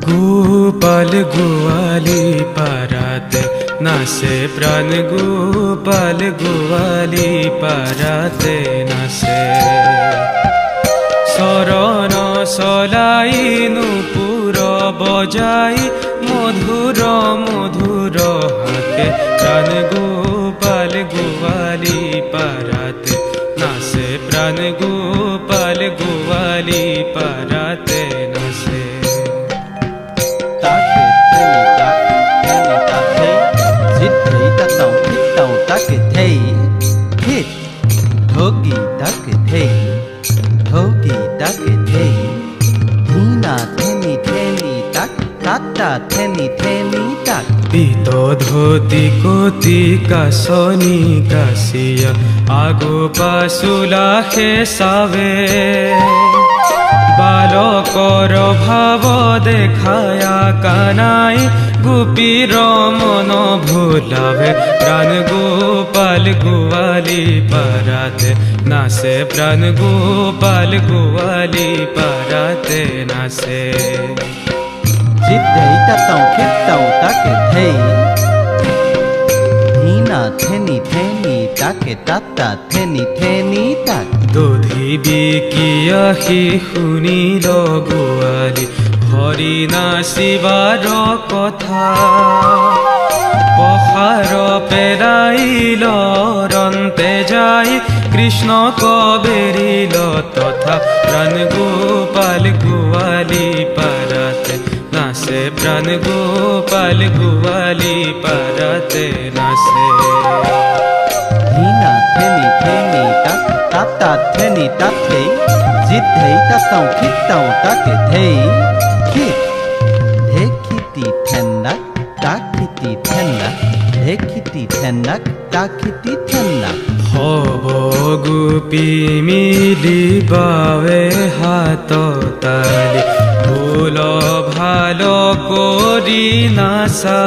গোপাল গোয়ালি পারাতে নাচে প্রাণ, গোপাল গোয়ালি পারাতে নাচে। শরণ চলাই নূপুর বজাই মধুর মধুর হাতে, প্রাণ গোপাল গোয়ালি পারাতে নাচে, প্রাণ গোপাল গোয়ালি পারাতে নাচে। পিত ধোতি কতি কাশনি কাশিয়া, আগো পাশুলা খেসাবে। বালকর ভাব দেখায়া কানাই, গোপীর মন ভুলাবে। প্রাণ গোপাল গোয়ালি পারাতে নাচে, প্রাণ গোপাল গোয়ালি পারাতে নাচে। দধি বিকিয়া শুনিল গোৱালি, হৰি নাচিবাৰ কথা। পখাৰ পেলাইল ৰন্তে যাই, কৃষ্ণ কবেৰিল তথা। প্ৰাণ গোপাল গোৱালি পাৰাতে নাচে, প্ৰাণ গোপাল গোৱালি পাৰাতে নাচে। হব গোপী মিলিবাৱে হাত তালি, ভুল ভাল কৰি নাচা।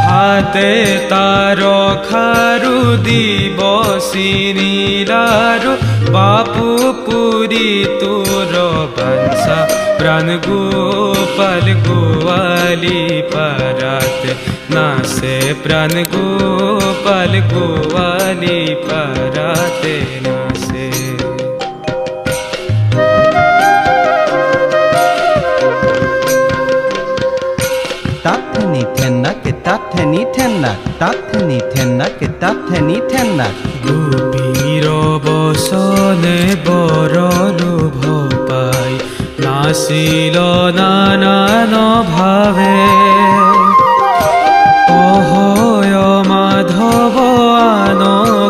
হাতে তার খারু দিব চিনিলারু, বাপু পুরি তোর বাঞ্ছা। প্রাণ গোপাল গোয়ালি পারাতে নাচে, প্রাণ গোপাল গোয়ালি পারাতে নাচে। গোপীর বসনে বৰ লোভ পাই, নাচিল নানান ভাৱে। অহয় মাধৱ আন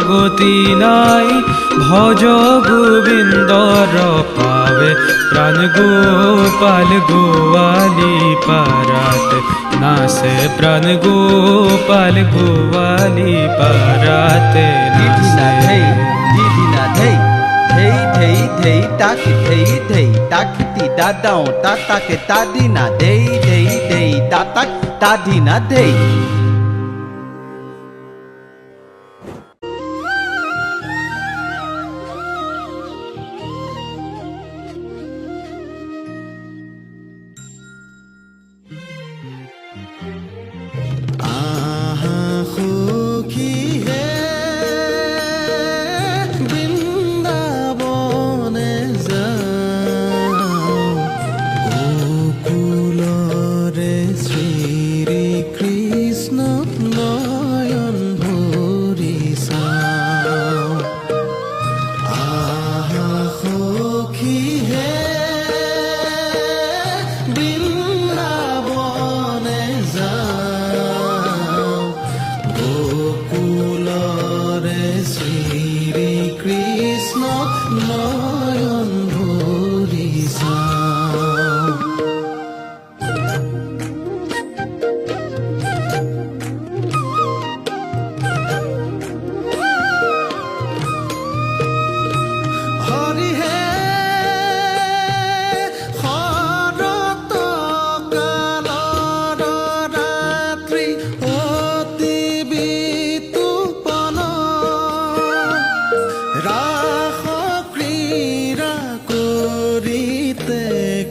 গতি নাই, ভজ গোবিন্দৰ পাৱে। প্ৰাণ গোপাল গোয়ালি পাৰাতে নাচে, প্ৰাণ গোপাল গোয়ালি পাৰাতে নাচে।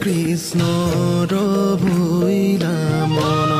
কৃষ্ণৰ ভৈলা মন